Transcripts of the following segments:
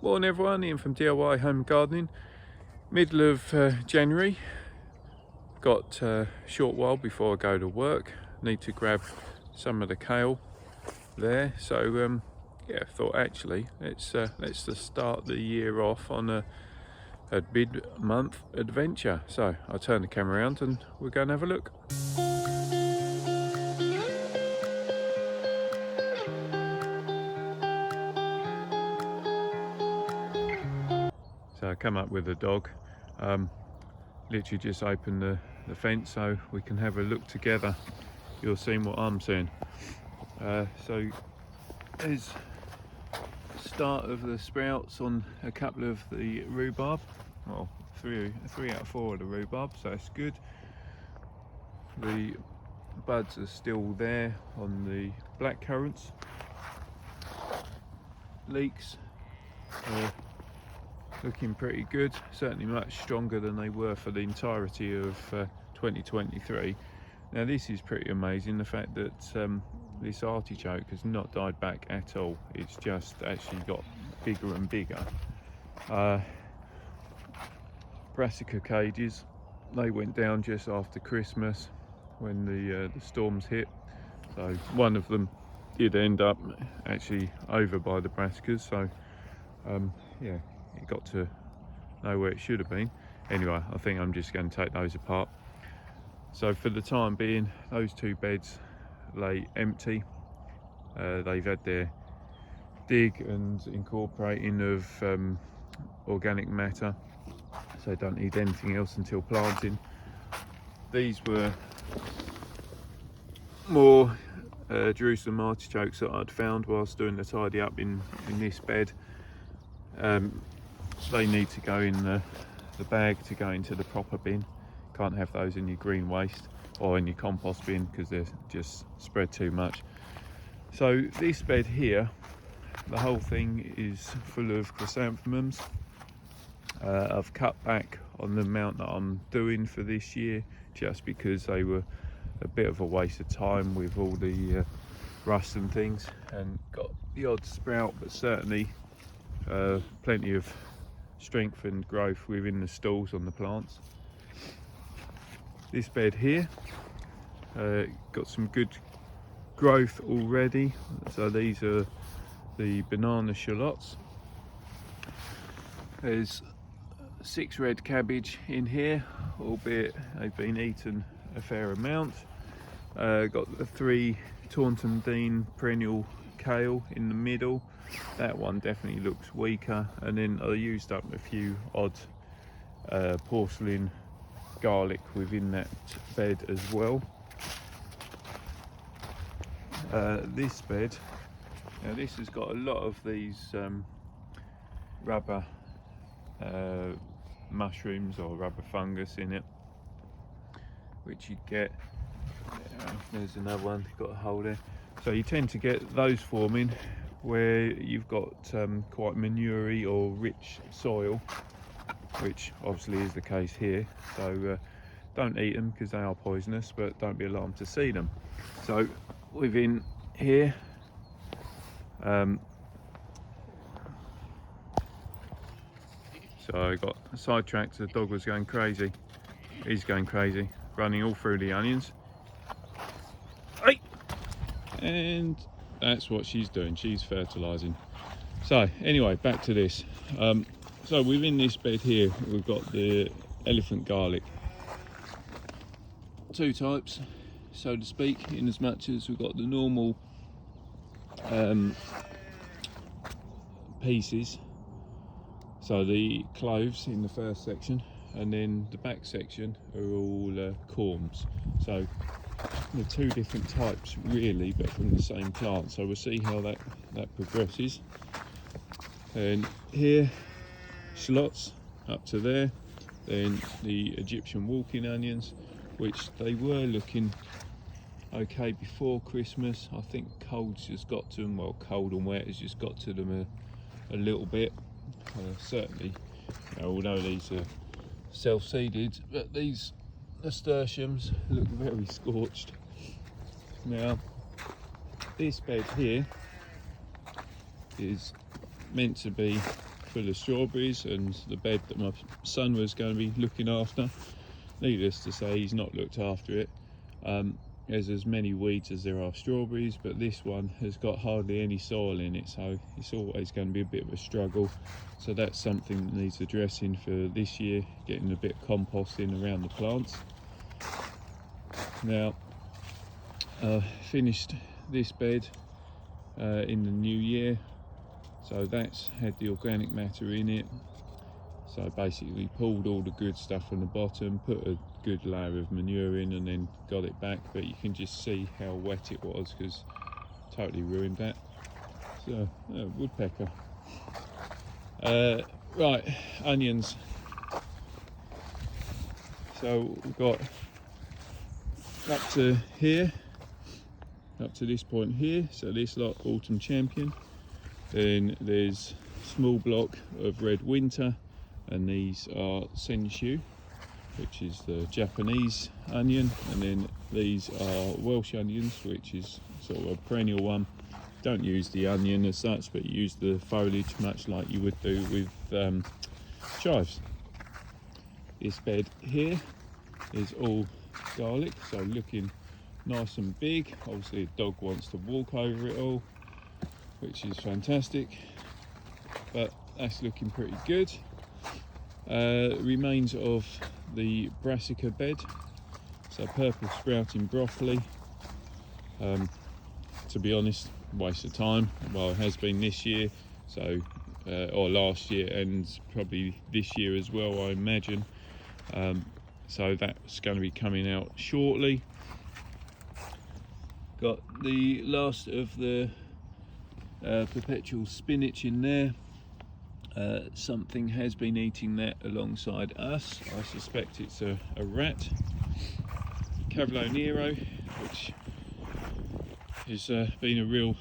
Morning everyone, Ian from DIY Home Gardening. Middle of January. Got a short while before I go to work. Need to grab some of the kale there. So yeah, thought actually let's just start the year off on a mid-month adventure. So I'll turn the camera around and we'll go and have a look. So I come up with the dog. Literally just open the fence so we can have a look together. You're seeing what I'm seeing. So there's the start of the sprouts on a couple of the rhubarb. Well, three out of four of the rhubarb, so that's good. The buds are still there on the black currants. Leeks looking pretty good, certainly much stronger than they were for the entirety of 2023. Now this is pretty amazing, the fact that this artichoke has not died back at all. It's just actually got bigger and bigger. Brassica cages, they went down just after Christmas when the storms hit, so one of them did end up actually over by the brassicas, so yeah, it got to know where it should have been. Anyway, I think I'm just going to take those apart. So for the time being, those two beds lay empty. They've had their dig and incorporating of organic matter, so they don't need anything else until planting. These were more Jerusalem artichokes that I'd found whilst doing the tidy up in this bed. They need to go in the bag to go into the proper bin. Can't have those in your green waste or in your compost bin because they're just spread too much. So this bed here, the whole thing is full of chrysanthemums. I've cut back on the amount that I'm doing for this year just because they were a bit of a waste of time with all the rust and things, and got the odd sprout, but certainly plenty of strength and growth within the stalls on the plants. This bed here got some good growth already. So these are the banana shallots. There's 6 red cabbage in here, albeit they've been eaten a fair amount. Got the 3 Taunton Dean perennial kale in the middle. That one definitely looks weaker, and then I used up a few odd porcelain garlic within that bed as well. This bed, now this has got a lot of these rubber mushrooms or rubber fungus in it, which you get, there's another one, got a hole there. So you tend to get those forming where you've got quite manure or rich soil, which obviously is the case here. So don't eat them because they are poisonous, but don't be alarmed to see them. So within here, so I got sidetracked. The dog was going crazy. He's going crazy, running all through the onions. Hey! And that's what she's doing, she's fertilizing. So anyway, back to this. So within this bed here, we've got the elephant garlic. 2 types, so to speak, in as much as we've got the normal pieces, so the cloves in the first section, and then the back section are all corms. So the 2 different types really, but from the same plant. So we'll see how that progresses. And here, shallots up to there. Then the Egyptian walking onions, which they were looking okay before Christmas. I think cold's just got to them, well, cold and wet has just got to them a little bit. Certainly, you know, although these are self-seeded, but these nasturtiums look very scorched. Now this bed here is meant to be full of strawberries, and the bed that my son was going to be looking after, needless to say, he's not looked after it. There's as many weeds as there are strawberries, but this one has got hardly any soil in it, so it's always going to be a bit of a struggle. So that's something that needs addressing for this year, getting a bit of compost in around the plants. Now, finished this bed in the new year, so that's had the organic matter in it. So basically pulled all the good stuff from the bottom, put a good layer of manure in, and then got it back. But you can just see how wet it was, because totally ruined that. So woodpecker. Right, onions. So we've got up to here, up to this point here. So this lot, autumn champion. Then there's small block of red winter, and these are sensu, which is the Japanese onion, and then these are Welsh onions, which is sort of a perennial one. Don't use the onion as such, but you use the foliage much like you would do with chives. This bed here is all garlic, so looking nice and big. Obviously the dog wants to walk over it all, which is fantastic, but that's looking pretty good. Remains of the brassica bed, so purple sprouting broccoli. To be honest, waste of time. Well, it has been this year, so or last year, and probably this year as well, I imagine. So that's going to be coming out shortly. Got the last of the perpetual spinach in there. Something has been eating that alongside us. I suspect it's a rat. Cavolo Nero, which has been a real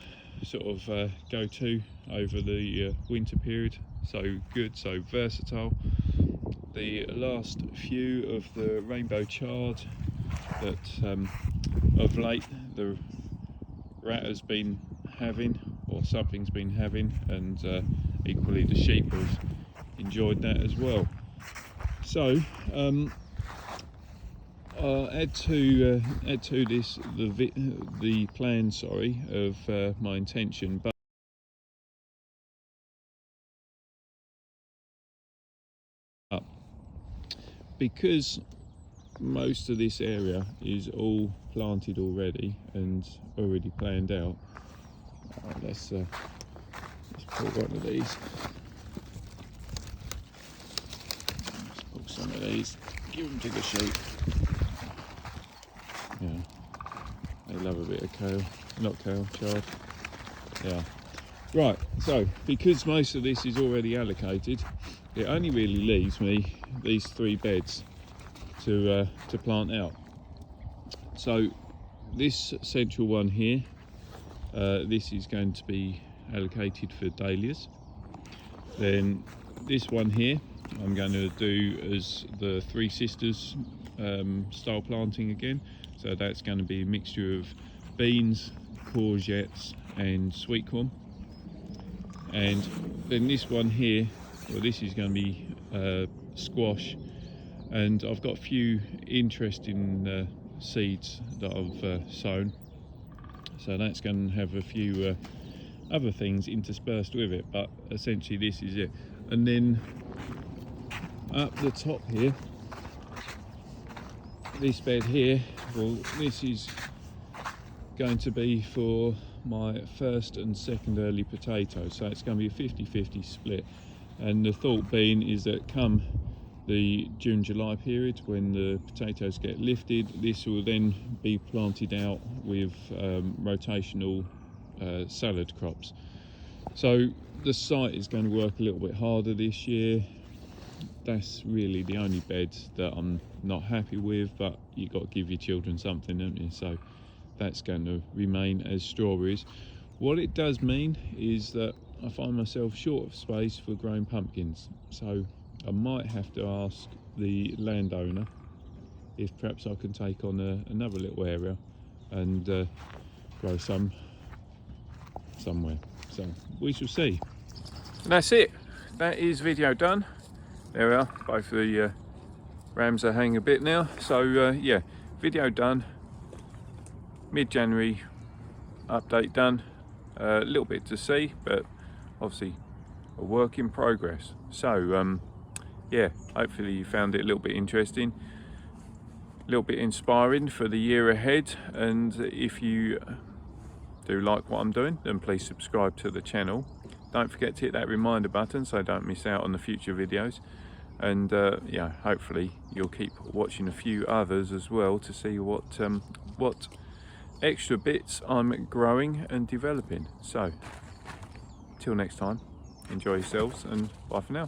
sort of go-to over the winter period. So good, so versatile. The last few of the rainbow chard that of late the rat has been having, or something's been having, and equally the sheep have enjoyed that as well. So I'll add to this the plan, sorry, of my intention, but because most of this area is all planted already and already planned out, let's pull one of these. Let's pull some of these, give them to the sheep. Yeah, they love a bit of kale, not kale, chard. Yeah. Right, so because most of this is already allocated, it only really leaves me these 3 beds to plant out. So this central one here, this is going to be allocated for dahlias. Then this one here I'm going to do as the Three Sisters style planting again. So that's going to be a mixture of beans, courgettes and sweet corn. And then this one here, well, this is going to be squash, and I've got a few interesting seeds that I've sown, so that's going to have a few other things interspersed with it, but essentially this is it. And then up the top here, this bed here, well, this is going to be for my first and second early potatoes, so it's going to be a 50-50 split. And the thought being is that come the June-July period, when the potatoes get lifted, this will then be planted out with rotational salad crops. So the site is going to work a little bit harder this year. That's really the only bed that I'm not happy with, but you've got to give your children something, don't you? So that's going to remain as strawberries. What it does mean is that I find myself short of space for growing pumpkins, so I might have to ask the landowner if perhaps I can take on another little area and grow some somewhere. So we shall see. And that's it. that is video done. There we are, both the rams are hanging a bit now. So yeah, video done, mid-January update done. A little bit to see, but obviously a work in progress. So yeah, hopefully you found it a little bit interesting, a little bit inspiring for the year ahead. And if you do like what I'm doing, then please subscribe to the channel. Don't forget to hit that reminder button so don't miss out on the future videos. And yeah, hopefully you'll keep watching a few others as well to see what extra bits I'm growing and developing. So till next time, enjoy yourselves and bye for now.